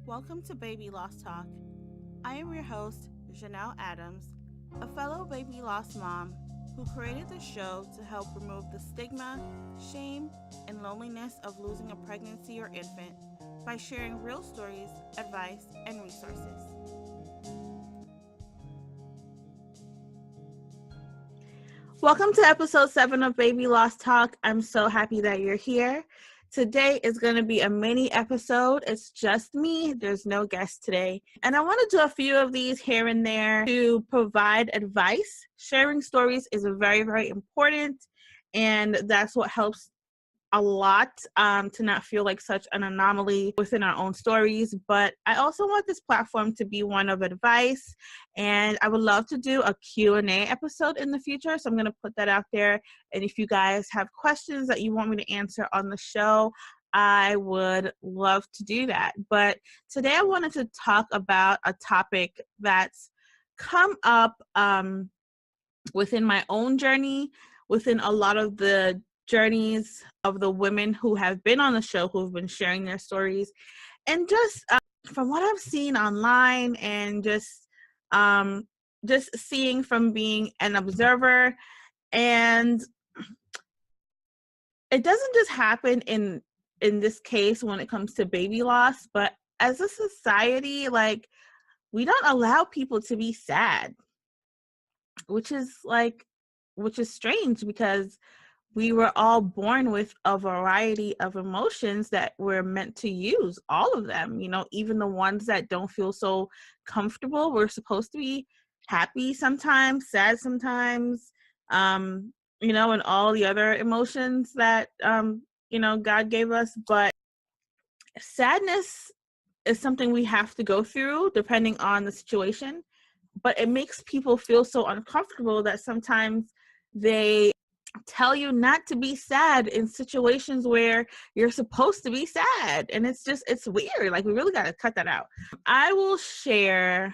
Welcome to Baby Loss Talk. I am your host, Janelle Adams, a fellow baby loss mom who created the show to help remove the stigma, shame, and loneliness of losing a pregnancy or infant by sharing real stories, advice, and resources. Welcome to episode 7 of Baby Loss Talk. I'm so happy that you're here. Today is going to be a mini episode. It's just me. There's no guest today. And I want to do a few of these here and there to provide advice. Sharing stories is very, very important. And that's what helps a lot to not feel like such an anomaly within our own stories. But I also want this platform to be one of advice, and I would love to do a Q&A episode in the future, so I'm going to put that out there. And if you guys have questions that you want me to answer on the show, I would love to do that. But today I wanted to talk about a topic that's come up within my own journey, within a lot of the journeys of the women who have been on the show, who've been sharing their stories, and just from what I've seen online, and just seeing from being an observer. And it doesn't just happen in this case when it comes to baby loss, but as a society, like, we don't allow people to be sad, which is strange, because we were all born with a variety of emotions that we're meant to use, all of them, even the ones that don't feel so comfortable. We're supposed to be happy sometimes, sad sometimes, and all the other emotions that, God gave us. But sadness is something we have to go through depending on the situation. But it makes people feel so uncomfortable that sometimes they tell you not to be sad in situations where you're supposed to be sad. And it's weird. Like, we really got to cut that out. I will share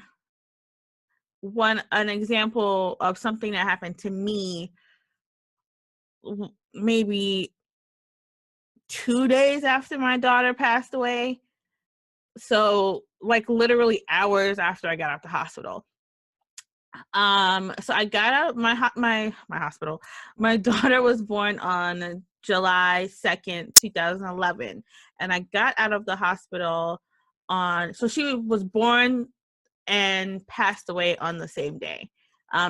an example of something that happened to me maybe 2 days after my daughter passed away. So, like, literally hours after I got out the hospital. So I got out my hospital. My daughter was born on July 2nd, 2011, and I got out of the hospital so she was born and passed away on the same day.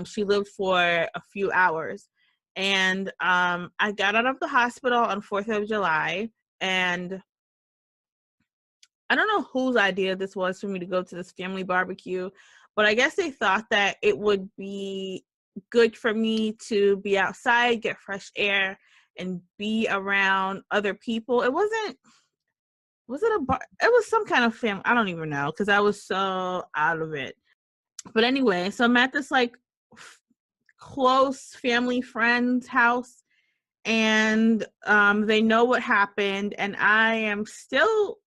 She lived for a few hours, and I got out of the hospital on 4th of July, and I don't know whose idea this was for me to go to this family barbecue, but I guess they thought that it would be good for me to be outside, get fresh air, and be around other people. Was it a bar? It was some kind of family. I don't even know, because I was so out of it. But anyway, so I'm at this close family friend's house, and they know what happened, and I am still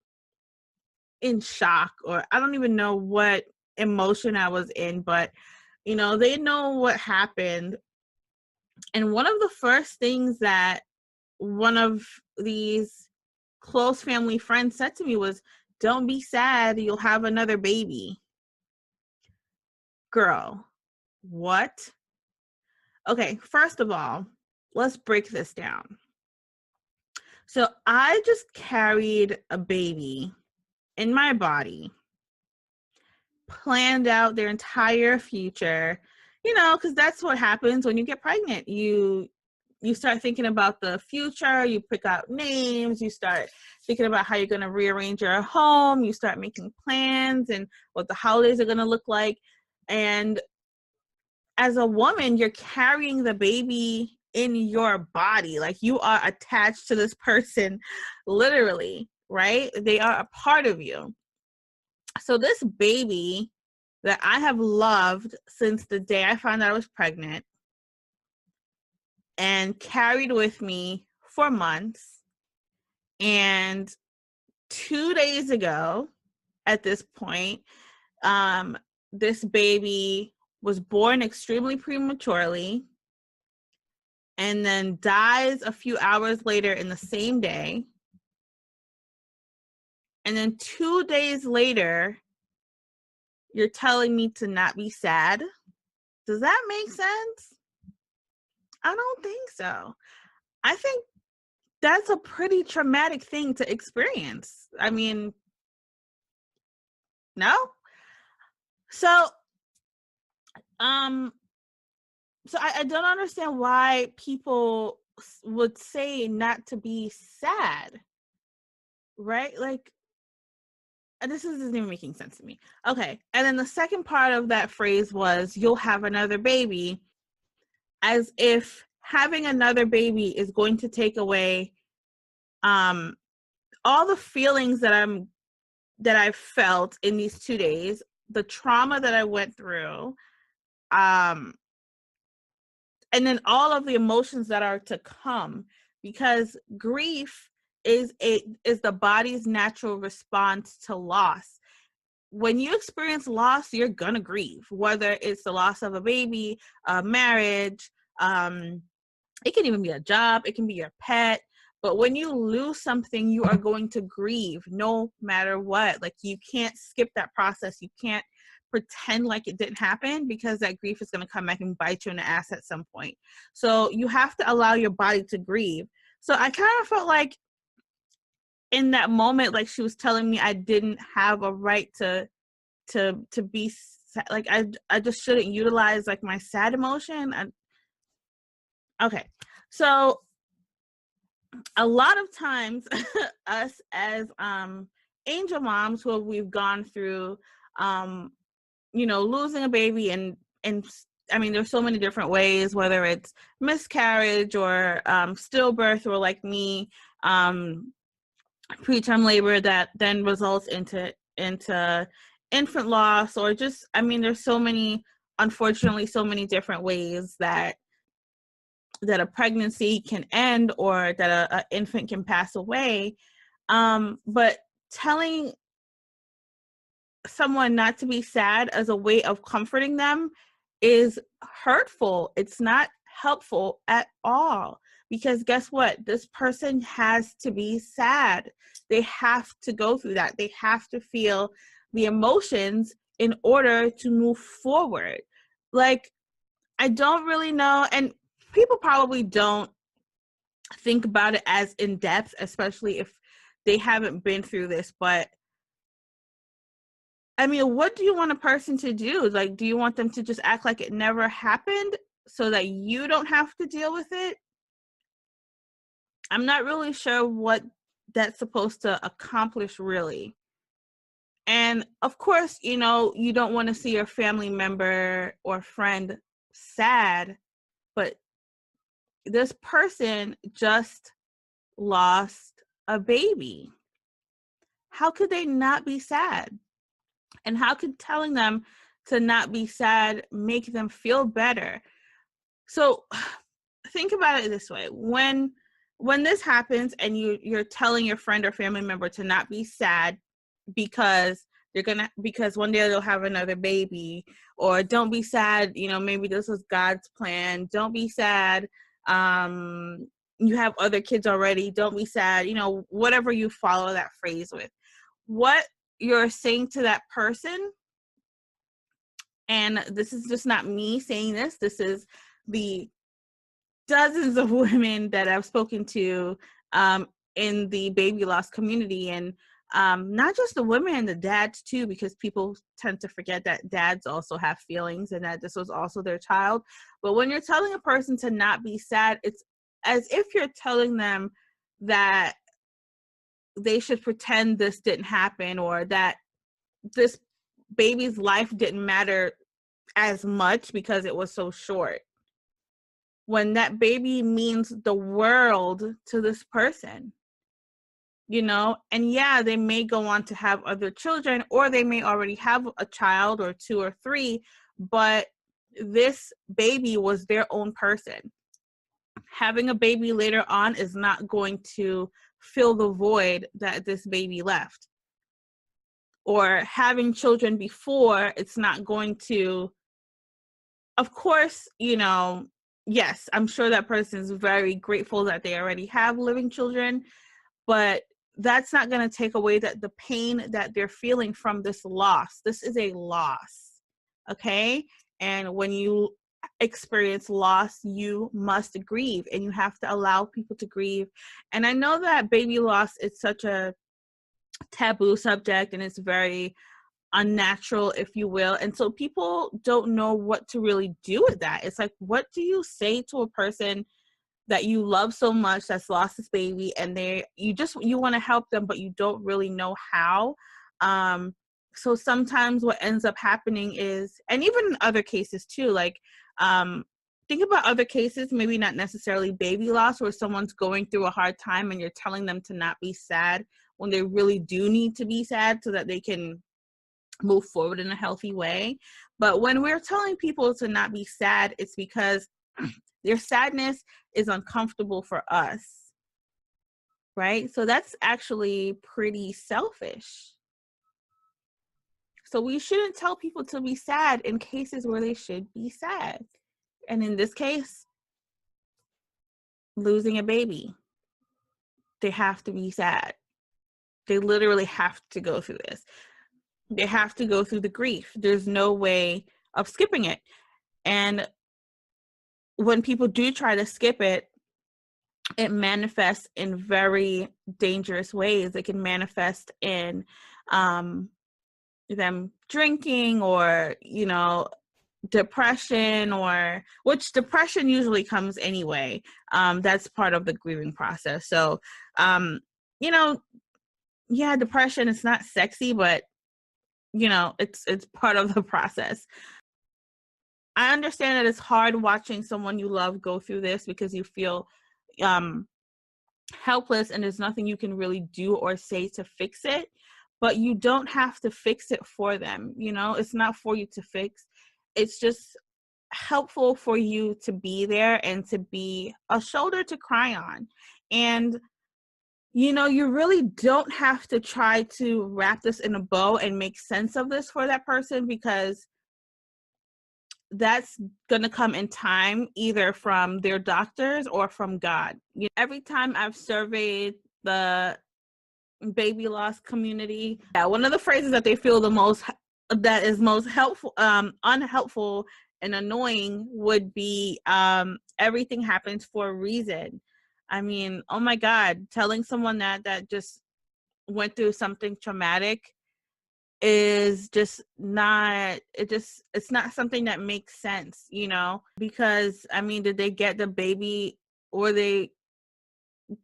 in shock, or I don't even know what emotion I was in, but they know what happened. And one of the first things that one of these close family friends said to me was, "Don't be sad, you'll have another baby." Girl, what? Okay, first of all, let's break this down. So I just carried a baby in my body, planned out their entire future, because that's what happens when you get pregnant. You start thinking about the future, you pick out names, you start thinking about how you're going to rearrange your home, you start making plans and what the holidays are going to look like. And as a woman, you're carrying the baby in your body. Like, you are attached to this person, literally, right? They are a part of you. So this baby that I have loved since the day I found out I was pregnant and carried with me for months. And 2 days ago, at this point, this baby was born extremely prematurely and then dies a few hours later in the same day. and then 2 days later, you're telling me to not be sad. Does that make sense? I don't think so. I think that's a pretty traumatic thing to experience. I mean, no? So, um, I don't understand why people would say not to be sad, right? Like, this isn't even making sense to me. Okay. And then the second part of that phrase was, you'll have another baby, as if having another baby is going to take away all the feelings that I've felt in these 2 days, the trauma that I went through, and then all of the emotions that are to come, because grief is the body's natural response to loss. When you experience loss, you're gonna grieve, whether it's the loss of a baby, a marriage, it can even be a job, it can be your pet. But when you lose something, you are going to grieve no matter what. Like, you can't skip that process. You can't pretend like it didn't happen, because that grief is going to come back and bite you in the ass at some point. So you have to allow your body to grieve. So I kind of felt like in that moment, like, she was telling me I didn't have a right to be like, I just shouldn't utilize like my sad emotion. Okay. So a lot of times us as angel moms who we've gone through losing a baby, and I mean, there's so many different ways, whether it's miscarriage or stillbirth, or like me, preterm labor that then results into infant loss, or just, I mean, there's so many, unfortunately, so many different ways that a pregnancy can end, or that an infant can pass away. But telling someone not to be sad as a way of comforting them is hurtful. It's not helpful at all, because guess what? This person has to be sad. They have to go through that. They have to feel the emotions in order to move forward. Like, I don't really know, and people probably don't think about it as in depth, especially if they haven't been through this. But I mean, what do you want a person to do? Like, do you want them to just act like it never happened so that you don't have to deal with it? I'm not really sure what that's supposed to accomplish, really. And of course, you don't want to see your family member or friend sad, but this person just lost a baby. How could they not be sad? And how could telling them to not be sad make them feel better? So think about it this way. When this happens and you're telling your friend or family member to not be sad because because one day they'll have another baby, or don't be sad, maybe this was God's plan. Don't be sad. You have other kids already. Don't be sad. Whatever you follow that phrase with. What you're saying to that person, and this is just not me saying this, this is the dozens of women that I've spoken to in the baby loss community, and not just the women and the dads too, because people tend to forget that dads also have feelings and that this was also their child. But when you're telling a person to not be sad, it's as if you're telling them that they should pretend this didn't happen, or that this baby's life didn't matter as much because it was so short, when that baby means the world to this person. And yeah, they may go on to have other children, or they may already have a child or two or three, but this baby was their own person. Having a baby later on is not going to fill the void that this baby left. Or having children before, it's not going to, of course, yes, I'm sure that person is very grateful that they already have living children, but that's not going to take away the pain that they're feeling from this loss. This is a loss, okay? And when you experience loss, you must grieve, and you have to allow people to grieve. And I know that baby loss is such a taboo subject, and it's very unnatural, if you will. And so people don't know what to really do with that. It's like, what do you say to a person that you love so much that's lost this baby, and you want to help them, but you don't really know how? So sometimes what ends up happening is, and even in other cases too, like think about other cases, maybe not necessarily baby loss, where someone's going through a hard time and you're telling them to not be sad when they really do need to be sad so that they can move forward in a healthy way. But when we're telling people to not be sad, it's because their sadness is uncomfortable for us, right? So that's actually pretty selfish. So we shouldn't tell people to be sad in cases where they should be sad. And in this case, losing a baby, they have to be sad. They literally have to go through this. They have to go through the grief. There's no way of skipping it. And when people do try to skip it, it manifests in very dangerous ways. It can manifest in them drinking, or, depression, which depression usually comes anyway. That's part of the grieving process. So, yeah, depression is not sexy, but it's part of the process. I understand that it's hard watching someone you love go through this, because you feel helpless and there's nothing you can really do or say to fix it. But you don't have to fix it for them. It's not for you to fix. It's just helpful for you to be there and to be a shoulder to cry on. And you really don't have to try to wrap this in a bow and make sense of this for that person, because that's going to come in time, either from their doctors or from God. Every time I've surveyed the baby loss community, one of the phrases that they feel that is most helpful, unhelpful and annoying would be, everything happens for a reason. I mean, oh my God, telling someone that just went through something traumatic is just not, it's not something that makes sense, because I mean, did they get the baby, or they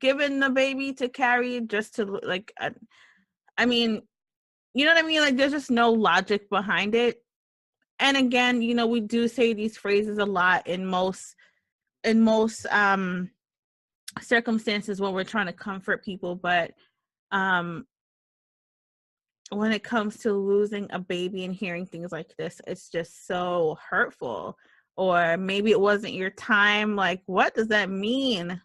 given the baby to carry just to, like, I mean, you know what I mean? Like, there's just no logic behind it. And again, we do say these phrases a lot in most circumstances when we're trying to comfort people, but when it comes to losing a baby and hearing things like this, it's just so hurtful. Or maybe it wasn't your time. Like, what does that mean?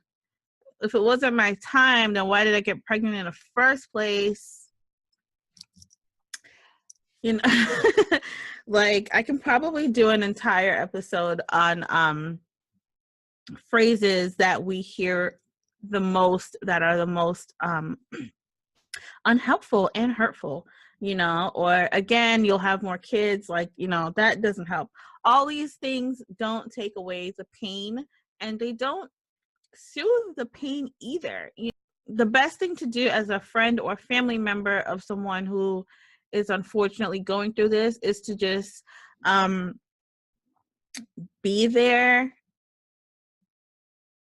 If it wasn't my time, then why did I get pregnant in the first place? Like, I can probably do an entire episode on phrases that we hear the most, that are the most unhelpful and hurtful, or again, you'll have more kids, like, that doesn't help. All these things don't take away the pain, and they don't soothe the pain either. The best thing to do as a friend or family member of someone who is unfortunately going through this is to just be there.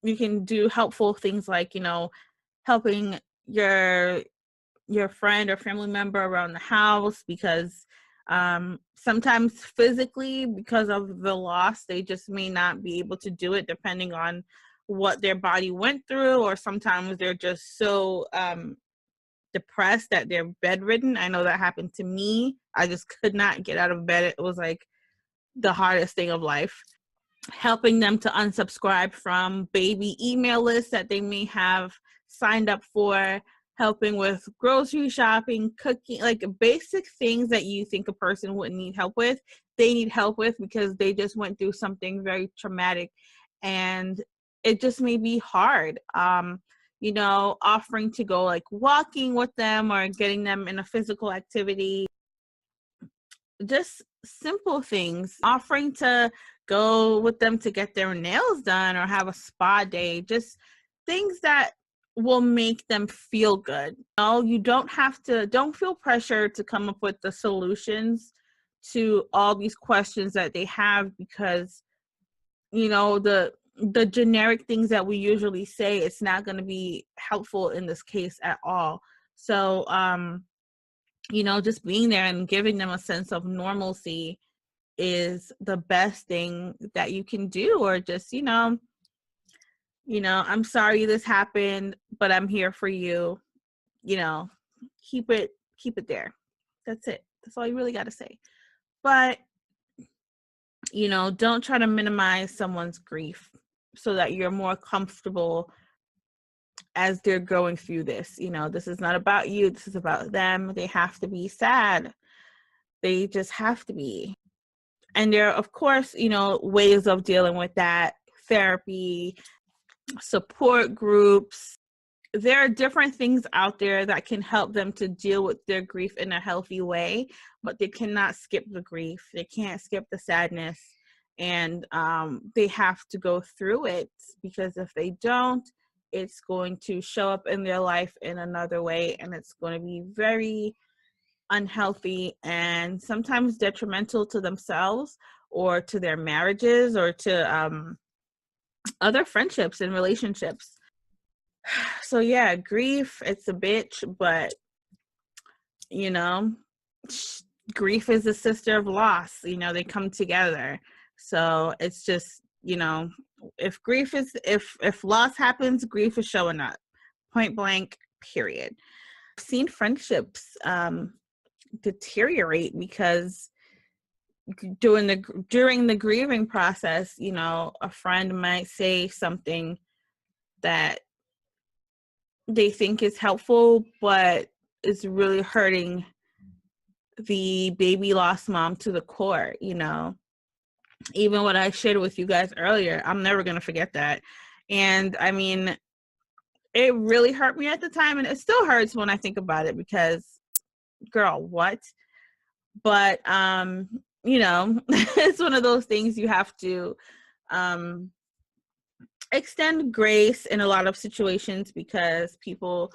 You can do helpful things like, helping your friend or family member around the house, because sometimes physically, because of the loss, they just may not be able to do it, depending on what their body went through, or sometimes they're just so depressed that they're bedridden. I know that happened to me. I just could not get out of bed. It was like the hardest thing of life. Helping them to unsubscribe from baby email lists that they may have signed up for, helping with grocery shopping, cooking, like basic things that you think a person wouldn't need help with, they need help with, because they just went through something very traumatic and it just may be hard. offering to go like walking with them or getting them in a physical activity. Just simple things, offering to go with them to get their nails done or have a spa day, just things that will make them feel good. You don't feel pressure to come up with the solutions to all these questions that they have, because the generic things that we usually say, it's not going to be helpful in this case at all. So just being there and giving them a sense of normalcy is the best thing that you can do. Or just I'm sorry this happened, but I'm here for you. Keep it there. That's it. That's all you really got to say. But don't try to minimize someone's grief so that you're more comfortable as they're going through this. This is not about you. This is about them. They have to be sad. They just have to be. And there are, of course, ways of dealing with that. Therapy, support groups. There are different things out there that can help them to deal with their grief in a healthy way, but they cannot skip the grief. They can't skip the sadness. And they have to go through it, because if they don't, it's going to show up in their life in another way, and it's going to be very unhealthy and sometimes detrimental to themselves or to their marriages or to other friendships and relationships. So yeah, grief, it's a bitch, but grief is a sister of loss. They come together. So it's just, if loss happens, grief is showing up, point blank, period. I've seen friendships deteriorate because during the grieving process, a friend might say something that they think is helpful, but it's really hurting the baby lost mom to the core. Even what I shared with you guys earlier, I'm never going to forget that. And I mean, it really hurt me at the time, and it still hurts when I think about it, because girl, what? But it's one of those things you have to extend grace in a lot of situations, because people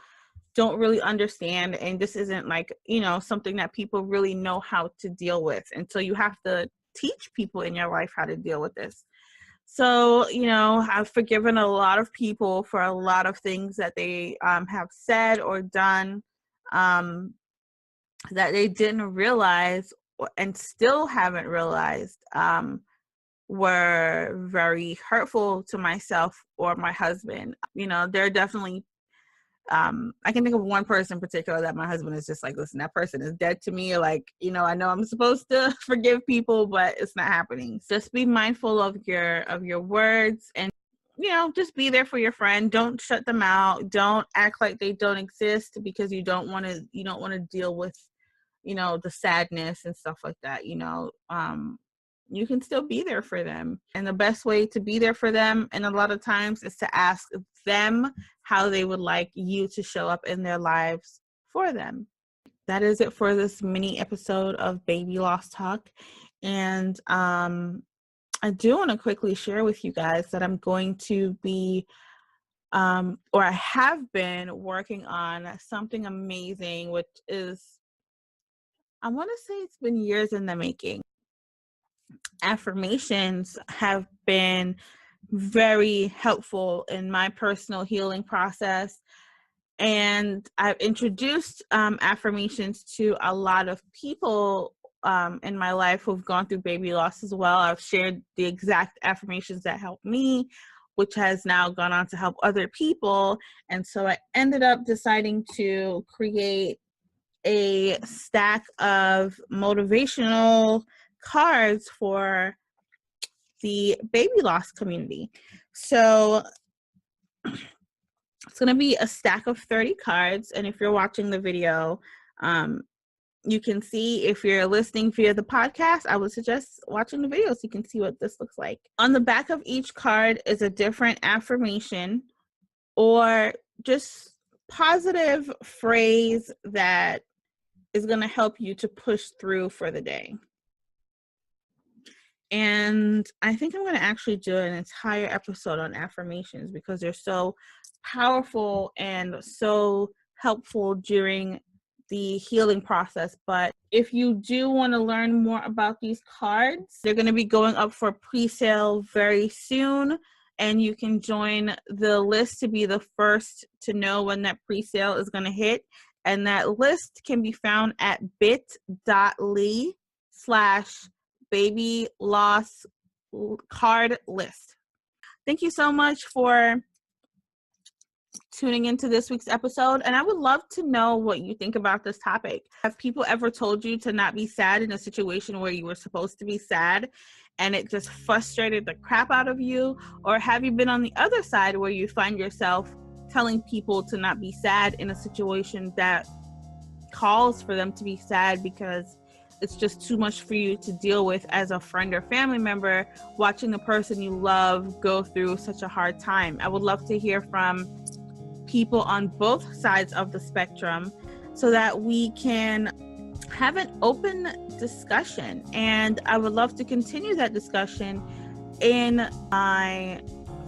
don't really understand, and this isn't like something that people really know how to deal with, and so you have to teach people in your life how to deal with this. So I've forgiven a lot of people for a lot of things that they have said or done that they didn't realize and still haven't realized were very hurtful to myself or my husband. There are definitely I can think of one person in particular that my husband is just like, listen, that person is dead to me. Like, I know I'm supposed to forgive people, but it's not happening. Just be mindful of your words, and just be there for your friend. Don't shut them out. Don't act like they don't exist, because you don't want to deal with the sadness and stuff like that. You can still be there for them, and the best way to be there for them, and a lot of times, is to ask them how they would like you to show up in their lives for them. That is it for this mini episode of Baby Loss Talk. And I do want to quickly share with you guys that I'm going to be or I have been working on something amazing, which is, I want to say it's been years in the making. Affirmations have been very helpful in my personal healing process. And I've introduced affirmations to a lot of people in my life who've gone through baby loss as well. I've shared the exact affirmations that helped me, which has now gone on to help other people. And so I ended up deciding to create a stack of motivational cards for the baby loss community. So it's going to be a stack of 30 cards. And if you're watching the video, you can see. If you're listening via the podcast, I would suggest watching the video so you can see what this looks like. On the back of each card is a different affirmation or just positive phrase that is going to help you to push through for the day. And I think I'm going to actually do an entire episode on affirmations because they're so powerful and so helpful during the healing process. But if you do want to learn more about these cards, they're going to be going up for pre-sale very soon. And you can join the list to be the first to know when that pre-sale is going to hit. And that list can be found at bit.ly/BABYLOSS card list. Thank you so much for tuning into this week's episode, and I would love to know what you think about this topic. Have people ever told you to not be sad in a situation where you were supposed to be sad and it just frustrated the crap out of you? Or have you been on the other side where you find yourself telling people to not be sad in a situation that calls for them to be sad because it's just too much for you to deal with as a friend or family member, watching the person you love go through such a hard time? I would love to hear from people on both sides of the spectrum so that we can have an open discussion. And I would love to continue that discussion in my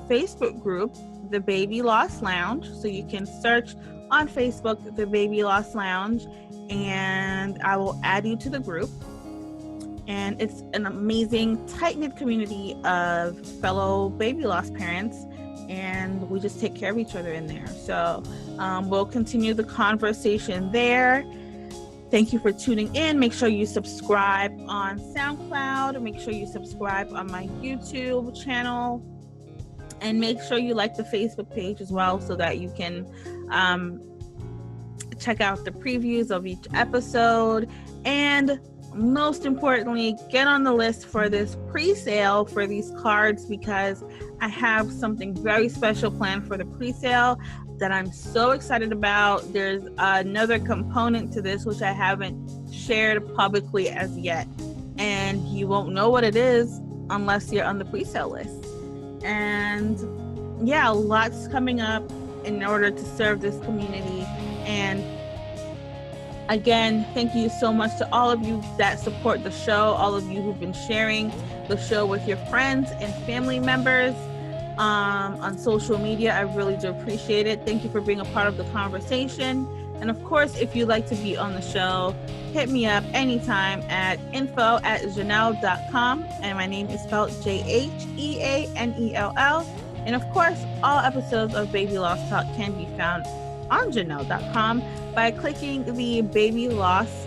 Facebook group, The Baby Loss Lounge. So you can search on Facebook, The Baby Loss Lounge, and I will add you to the group. And it's an amazing, tight-knit community of fellow baby loss parents, and we just take care of each other in there. So we'll continue the conversation there. Thank you for tuning in. Make sure you subscribe on SoundCloud. Make sure you subscribe on my YouTube channel. And make sure you like the Facebook page as well so that you can check out the previews of each episode. And most importantly, get on the list for this pre-sale for these cards, because I have something very special planned for the pre-sale that I'm so excited about. There's another component to this which I haven't shared publicly as yet, and you won't know what it is unless you're on the pre-sale list. And yeah, lots coming up in order to serve this community. And again, thank you so much to all of you that support the show, all of you who've been sharing the show with your friends and family members on social media. I really do appreciate it. Thank you for being a part of the conversation. And of course, if you'd like to be on the show, hit me up anytime at info@janelle.com. And my name is spelled JHEANELL. And of course, all episodes of Baby Loss Talk can be found on janelle.com by clicking the Baby Loss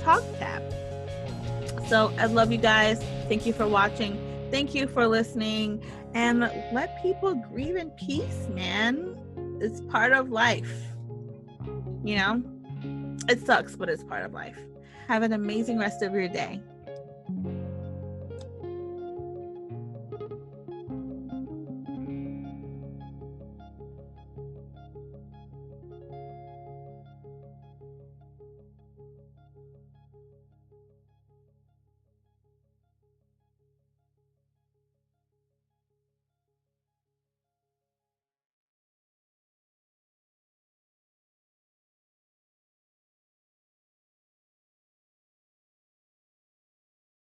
Talk tab. So I love you guys. Thank you for watching. Thank you for listening. And let people grieve in peace, man. It's part of life. You know, it sucks, but it's part of life. Have an amazing rest of your day.